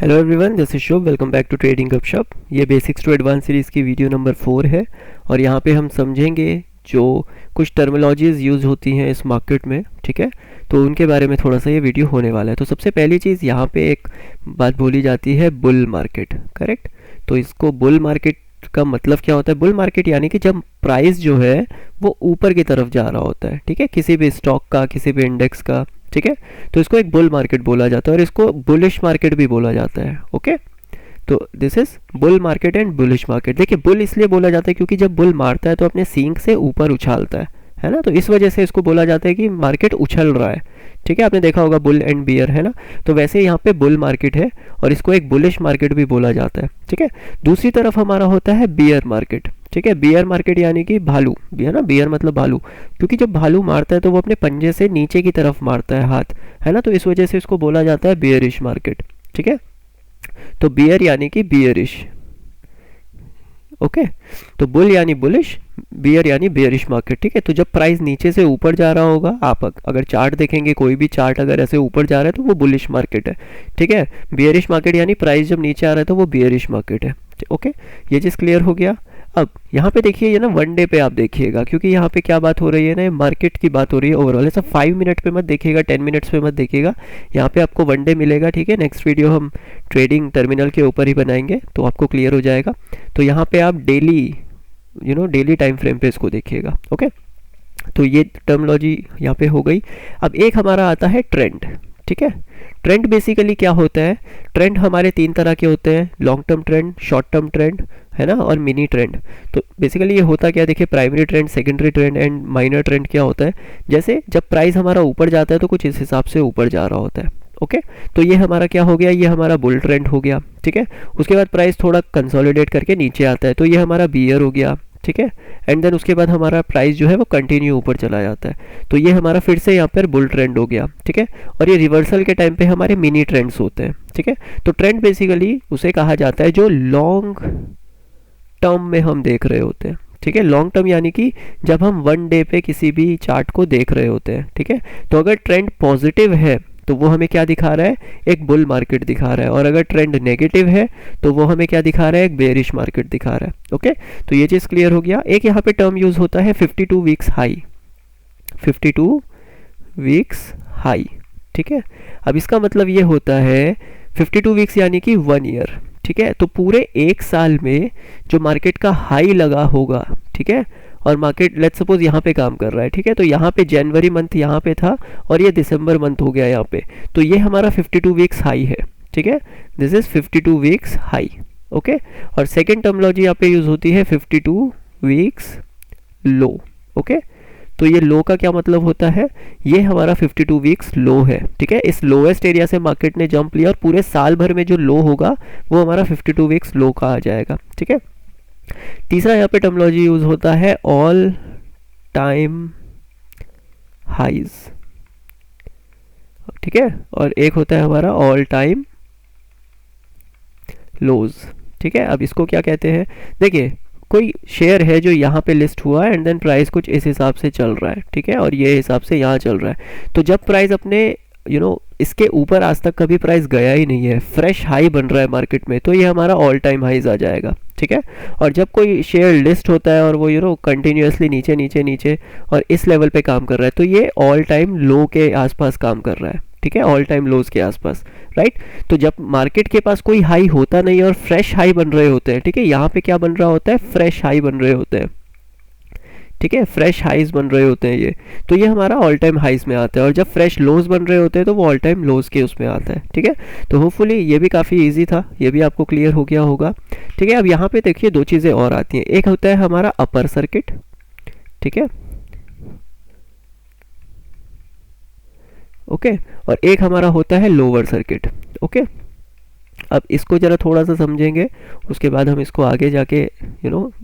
Hello everyone, this is Shubh. Welcome back to trading Gapshap. ये basics to advance series की video number 4 है और यहाँ पे हम समझेंगे जो कुछ टर्मिनोलॉजीज़ यूज़ होती हैं इस मार्केट में। ठीक है, तो उनके बारे में थोड़ा सा ये वीडियो होने वाला है। तो सबसे पहली चीज़, यहाँ पे एक बात बोली जाती है बुल मार्केट। करेक्ट। तो इसको बुल मार्केट का मतलब क्या होता है? बुल मार्केट यानी कि जब प्राइस जो है वो ऊपर की तरफ जा रहा होता है। ठीक है, किसी भी स्टॉक का, किसी भी इंडेक्स का। ठीक है, तो इसको एक बुल मार्केट बोला जाता है और इसको बुलिश मार्केट भी बोला जाता है। ओके, तो this is bull market and bullish market. देखिए, बुल इसलिए बोला जाता है क्योंकि जब बुल मारता है तो अपने सींग से ऊपर उछालता है ना, तो इस वजह से इसको बोला जाता है कि मार्केट उछल रहा है। ठीक है, आपने देखा होगा बुल एंड बियर, है ना। तो वैसे यहाँ पे बुल मार्केट है और इसको एक बुलिश मार्केट भी बोला जाता है। ठीक है, दूसरी तरफ हमारा होता है बियर मार्केट। ठीक है, बियर मार्केट यानी कि भालू, है ना, बियर मतलब भालू, क्योंकि जब भालू मारता है तो वो अपने पंजे से नीचे की तरफ मारता है हाथ, है ना, तो इस वजह से इसको बोला जाता है बियरिश मार्केट। ठीक है, तो बियर यानी कि बियरिश। ओके, तो बुल यानी बुलिश, बियर यानी बियरिश मार्केट। ठीक है, तो जब प्राइस नीचे से ऊपर जा रहा होगा, आप अगर चार्ट देखेंगे, कोई भी चार्ट अगर ऐसे ऊपर जा रहा है तो वो बुलिश मार्केट है। ठीक है, बियरिश मार्केट यानी प्राइस जब नीचे आ रहा है तो वो बियरिश मार्केट है। ओके, ये चीज़ क्लियर हो गया। अब यहाँ पे देखिए, ये ना वन डे पे आप देखिएगा, क्योंकि यहाँ पे क्या बात हो रही है ना, मार्केट की बात हो रही है ओवरऑल। ऐसा 5 मिनट पे मत देखिएगा, 10 मिनट्स पे मत देखिएगा, यहाँ पे आपको वन डे मिलेगा। ठीक है, नेक्स्ट वीडियो हम ट्रेडिंग टर्मिनल के ऊपर ही बनाएंगे तो आपको क्लियर हो जाएगा। तो यहाँ पे आप डेली डेली टाइम फ्रेम पे इसको देखिएगा। ओके, तो ये टर्मिनोलॉजी यहाँ पे हो गई। अब एक हमारा आता है ट्रेंड। ठीक है, ट्रेंड बेसिकली क्या होता है? ट्रेंड हमारे 3 तरह के होते हैं, long term trend, short term trend, है ना, और मिनी ट्रेंड। तो बेसिकली ये होता क्या, देखिए, primary trend, secondary trend and minor trend क्या होता है? जैसे जब प्राइस हमारा ऊपर जाता है तो कुछ इस हिसाब से ऊपर जा रहा होता है। ओके, तो ये हमारा क्या हो गया, ये हमारा बुल ट्रेंड हो गया। ठीक है, उसके बाद प्राइस थोड़ा कंसोलिडेट करके नीचे आता है तो ये हमारा बियर हो गया। ठीक है, एंड देन उसके बाद हमारा प्राइस जो है वो कंटिन्यू ऊपर चला जाता है तो ये हमारा फिर से यहाँ पर बुल ट्रेंड हो गया। ठीक है, और ये रिवर्सल के टाइम पे हमारे मिनी ट्रेंड्स होते हैं। ठीक है, तो ट्रेंड बेसिकली उसे कहा जाता है जो लॉन्ग टर्म में हम देख रहे होते हैं। ठीक है, लॉन्ग टर्म यानी कि जब हम वन डे पे किसी भी चार्ट को देख रहे होते हैं। ठीक है, तो अगर ट्रेंड पॉजिटिव है तो वो हमें क्या दिखा रहा है? एक बुल मार्केट दिखा रहा है, और अगर ट्रेंड नेगेटिव है तो वो हमें क्या दिखा रहा है? एक बेयरिश मार्केट दिखा रहा है। ओके, तो ये चीज़ क्लियर हो गया। एक यहाँ पे टर्म यूज़ होता है 52 वीक्स हाई, 52 वीक्स हाई। ठीक है, अब इसका मतलब ये होता है 52 वीक्स यानी कि 1 ईयर। ठीक है, तो पूरे एक साल में जो मार्केट का हाई लगा होगा, ठीक है, और मार्केट लेट्स सपोज यहाँ पे काम कर रहा है। ठीक है, तो यहाँ पे जनवरी मंथ यहाँ पे था और ये दिसंबर मंथ हो गया यहाँ पे, तो ये हमारा 52 वीक्स हाई है। ठीक है, this is 52 weeks high. Okay, और सेकेंड टर्मिनोलॉजी यहाँ पे यूज होती है 52 वीक्स लो। ओके, तो ये लो का क्या मतलब होता है? ये हमारा 52 वीक्स लो है। ठीक है, इस लोएस्ट एरिया से मार्केट ने जंप लिया और पूरे साल भर में जो लो होगा वो हमारा 52 वीक्स लो का आ जाएगा। ठीक है, तीसरा यहाँ पे टर्मिनोलॉजी यूज होता है ऑल टाइम हाइज। ठीक है, और एक होता है हमारा ऑल टाइम लोज। ठीक है, अब इसको क्या कहते हैं? देखिए, कोई शेयर है जो यहाँ पे लिस्ट हुआ एंड देन प्राइस कुछ इस हिसाब से चल रहा है। ठीक है, और ये हिसाब से यहाँ चल रहा है, तो जब प्राइस अपने इसके ऊपर आज तक कभी प्राइस गया ही नहीं है, फ्रेश हाई बन रहा है मार्केट में, तो ये हमारा ऑल टाइम हाइज आ जाएगा। ठीक है, और जब कोई शेयर लिस्ट होता है और वो कंटिन्यूअसली नीचे नीचे नीचे और इस लेवल पे काम कर रहा है तो ये ऑल टाइम लो के आसपास काम कर रहा है। ठीक है, ऑल टाइम लोज के आसपास, राइट। तो जब मार्केट के पास कोई हाई होता नहीं और फ्रेश हाई बन रहे होते हैं, ठीक है, यहाँ पे क्या बन रहा होता है? फ्रेश हाई बन रहे होते हैं। ठीक है, फ्रेश हाइज बन रहे होते हैं ये, तो ये हमारा ऑल टाइम हाइज में आता है, और जब फ्रेश लोज बन रहे होते हैं तो वो ऑल टाइम लोज के उसमें आता है। ठीक है, तो होपफुली ये भी काफ़ी इजी था, ये भी आपको क्लियर हो गया होगा। ठीक है, अब यहाँ पे देखिए 2 चीज़ें और आती हैं। एक होता है हमारा अपर सर्किट। ठीक है, ओके, और एक हमारा होता है लोअर सर्किट। ओके, अब इसको ज़रा थोड़ा सा समझेंगे, उसके बाद हम इसको आगे जाके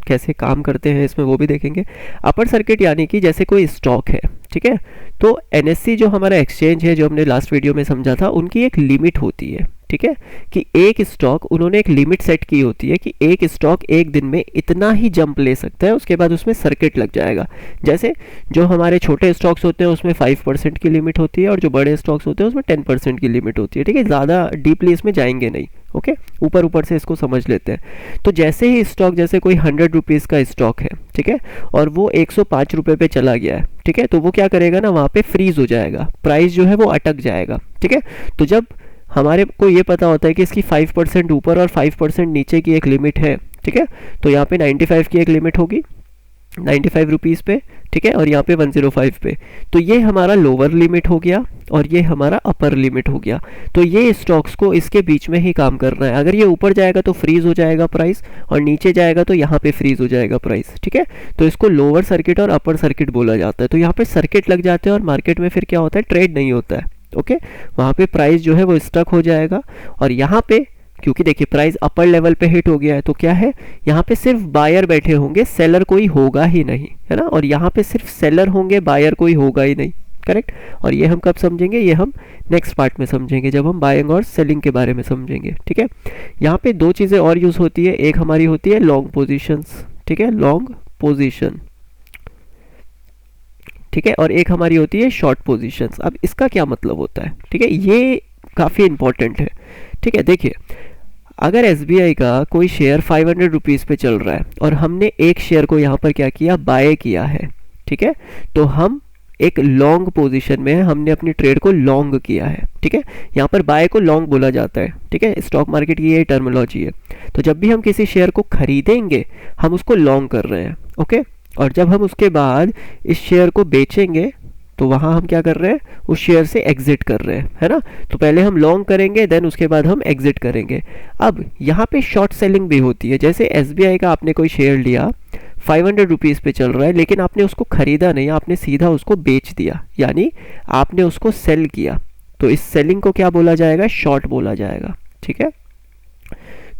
कैसे काम करते हैं इसमें वो भी देखेंगे। अपर सर्किट यानी कि जैसे कोई स्टॉक है, ठीक है, तो एनएससी जो हमारा एक्सचेंज है, जो हमने लास्ट वीडियो में समझा था, उनकी एक लिमिट होती है। ठीक है, कि एक स्टॉक, उन्होंने एक लिमिट सेट की होती है कि एक स्टॉक एक दिन में इतना ही जंप ले सकता है, उसके बाद उसमें सर्किट लग जाएगा। जैसे जो हमारे छोटे स्टॉक्स होते हैं उसमें 5% की लिमिट होती है और जो बड़े स्टॉक्स होते हैं उसमें 10% की लिमिट होती है। ठीक है, ज़्यादा डीपली इसमें जाएंगे नहीं। ओके, ऊपर ऊपर से इसको समझ लेते हैं। तो जैसे ही स्टॉक, जैसे कोई 100 रुपीज़ का स्टॉक है, ठीक है, और वो 105 रुपये पे चला गया है, ठीक है, तो वो क्या करेगा ना, वहाँ पे फ्रीज हो जाएगा, प्राइस जो है वो अटक जाएगा, ठीक है। तो जब हमारे को ये पता होता है कि इसकी 5% ऊपर और 5% नीचे की एक लिमिट है, ठीक है, तो यहाँ पे 95 की एक लिमिट होगी, 95 रुपीज़ पे, ठीक है, और यहाँ पे 105 पे। तो ये हमारा लोअर लिमिट हो गया और ये हमारा अपर लिमिट हो गया। तो ये स्टॉक्स को इसके बीच में ही काम करना है। अगर ये ऊपर जाएगा तो फ्रीज हो जाएगा प्राइस, और नीचे जाएगा तो यहाँ पे फ्रीज हो जाएगा प्राइस, ठीक है। तो इसको लोअर सर्किट और अपर सर्किट बोला जाता है। तो यहाँ पे सर्किट लग जाते हैं और मार्केट में फिर क्या होता है, ट्रेड नहीं होता है, ओके। वहाँ पे प्राइस जो है वो स्टक हो जाएगा। और यहाँ पे क्योंकि देखिए प्राइस अपर लेवल पे हिट हो गया है, तो क्या है, यहाँ पे सिर्फ बायर बैठे होंगे, सेलर कोई होगा ही नहीं, है ना। और यहाँ पे सिर्फ सेलर होंगे, बायर कोई होगा ही नहीं, करेक्ट। और ये हम कब समझेंगे, ये हम नेक्स्ट पार्ट में समझेंगे, जब हम बाइंग और सेलिंग के बारे में समझेंगे, ठीक है। यहाँ पे दो चीज़ें और यूज़ होती है, एक हमारी होती है लॉन्ग पोजिशंस, ठीक है, लॉन्ग पोजिशन, ठीक है, और एक हमारी होती है शॉर्ट पोजीशंस। अब इसका क्या मतलब होता है, ठीक है, ये काफ़ी इंपॉर्टेंट है, ठीक है। देखिए, अगर एसबीआई का कोई शेयर 500 रुपीज़ पे चल रहा है और हमने एक शेयर को यहाँ पर क्या किया, बाय किया है, ठीक है, तो हम एक लॉन्ग पोजीशन में है, हमने अपनी ट्रेड को लॉन्ग किया है, ठीक है। यहाँ पर बाय को लॉन्ग बोला जाता है, ठीक है, स्टॉक मार्केट की ये टर्मिनोलॉजी है। तो जब भी हम किसी शेयर को खरीदेंगे, हम उसको लॉन्ग कर रहे हैं, ओके। और जब हम उसके बाद इस शेयर को बेचेंगे, तो वहाँ हम क्या कर रहे हैं, उस शेयर से एग्जिट कर रहे हैं, है ना। तो पहले हम लॉन्ग करेंगे, देन उसके बाद हम एग्जिट करेंगे। अब यहाँ पे शॉर्ट सेलिंग भी होती है। जैसे एसबीआई का आपने कोई शेयर लिया, 500 रुपीज़ पे चल रहा है, लेकिन आपने उसको खरीदा नहीं, आपने सीधा उसको बेच दिया, यानी आपने उसको सेल किया। तो इस सेलिंग को क्या बोला जाएगा, शॉर्ट बोला जाएगा, ठीक है।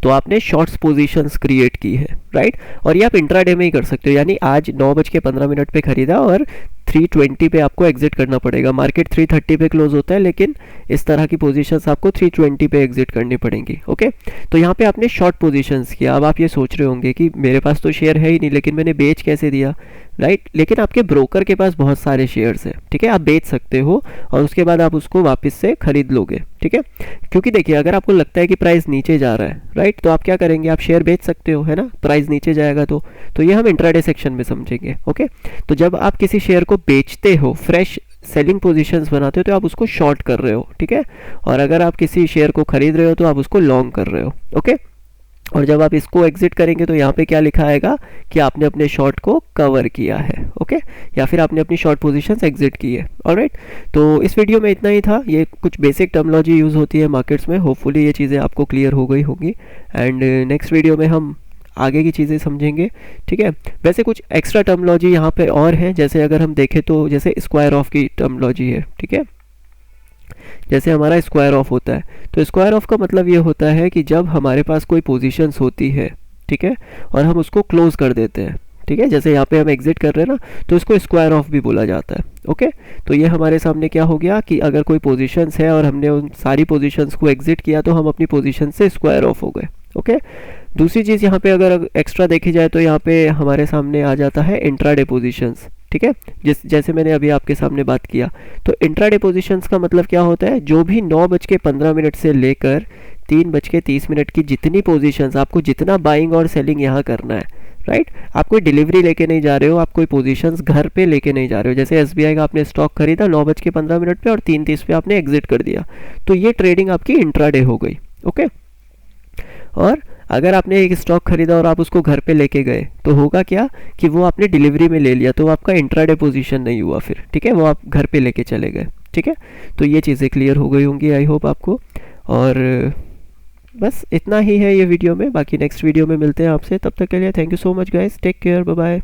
तो आपने शॉर्ट्स पोजीशंस क्रिएट की है, राइट। और ये आप इंट्राडे में ही कर सकते हो, यानी आज 9:15 पे खरीदा और 320 पे आपको एग्जिट करना पड़ेगा। मार्केट 330 पे क्लोज होता है, लेकिन इस तरह की पोजीशंस आपको 320 पे एग्जिट करनी पड़ेंगी, ओके। तो यहाँ पे आपने शॉर्ट पोजीशंस किया। अब आप ये सोच रहे होंगे कि मेरे पास तो शेयर है ही नहीं, लेकिन मैंने बेच कैसे दिया, राइट। लेकिन आपके ब्रोकर के पास बहुत सारे शेयर्स हैं, ठीक है, आप बेच सकते हो और उसके बाद आप उसको वापस से खरीद लोगे, ठीक है। क्योंकि देखिए, अगर आपको लगता है कि प्राइस नीचे जा रहा है, राइट, तो आप क्या करेंगे, आप शेयर बेच सकते हो, है ना, प्राइस नीचे जाएगा तो ये हम इंट्राडे सेक्शन में समझेंगे, ओके। तो जब आप किसी शेयर को बेचते हो, फ्रेश सेलिंग पोजीशंस बनाते हो, तो आप उसको शॉर्ट कर रहे हो, ठीक है। और अगर आप किसी शेयर को खरीद रहे हो तो आप उसको लॉन्ग कर रहे हो, ओके। और जब आप इसको एग्जिट करेंगे तो यहाँ पे क्या लिखा आएगा कि आपने अपने शॉर्ट को कवर किया है, ओके, या फिर आपने अपनी शॉर्ट पोजीशंस एग्जिट की है, ऑलराइट। तो इस वीडियो में इतना ही था। ये कुछ बेसिक टर्मिनोलॉजी यूज़ होती है मार्केट्स में, होपफुली ये चीज़ें आपको क्लियर हो गई होंगी। एंड नेक्स्ट वीडियो में हम आगे की चीज़ें समझेंगे, ठीक है। वैसे कुछ एक्स्ट्रा टर्मिनोलॉजी यहाँ पे और हैं, जैसे अगर हम देखें तो जैसे स्क्वायर ऑफ की टर्मिनोलॉजी है, ठीक है। जैसे हमारा स्क्वायर ऑफ होता है, तो स्क्वायर ऑफ का मतलब ये होता है कि जब हमारे पास कोई पोजीशंस होती है, ठीक है, और हम उसको क्लोज कर देते हैं, ठीक है, जैसे यहाँ पे हम एग्जिट कर रहे हैं ना, तो इसको स्क्वायर ऑफ भी बोला जाता है, ओके। तो ये हमारे सामने क्या हो गया कि अगर कोई पोजीशंस है और हमने उन सारी पोजीशंस को एग्जिट किया, तो हम अपनी पोजीशन से स्क्वायर ऑफ हो गए, ओके। दूसरी चीज़ यहाँ पे अगर एक्स्ट्रा देखी जाए तो यहाँ पे हमारे सामने आ जाता है इंट्राडे पोजीशंस, ठीक है, जैसे मैंने अभी आपके सामने बात किया। तो इंट्राडे पोजीशंस का मतलब क्या होता है, जो भी 9:15 से लेकर 3:30 की जितनी पोजीशंस, आपको जितना बाइंग और सेलिंग यहाँ करना है, राइट। आप कोई डिलीवरी लेके नहीं जा रहे हो, आप कोई पोजीशंस घर पे लेके नहीं जा रहे हो। जैसे एसबीआई का आपने स्टॉक खरीदा 9:15 पे और 3:30 पे आपने एग्जिट कर दिया, तो ये ट्रेडिंग आपकी इंट्राडे हो गई, ओके। और अगर आपने एक स्टॉक खरीदा और आप उसको घर पे लेके गए, तो होगा क्या कि वो आपने डिलीवरी में ले लिया, तो वो आपका इंट्राडे पोजीशन नहीं हुआ फिर, ठीक है, वो आप घर पे लेके चले गए, ठीक है। तो ये चीज़ें क्लियर हो गई होंगी, आई होप आपको। और बस इतना ही है ये वीडियो में, बाकी नेक्स्ट वीडियो में मिलते हैं आपसे। तब तक के लिए thank you so much guys, take care, bye bye.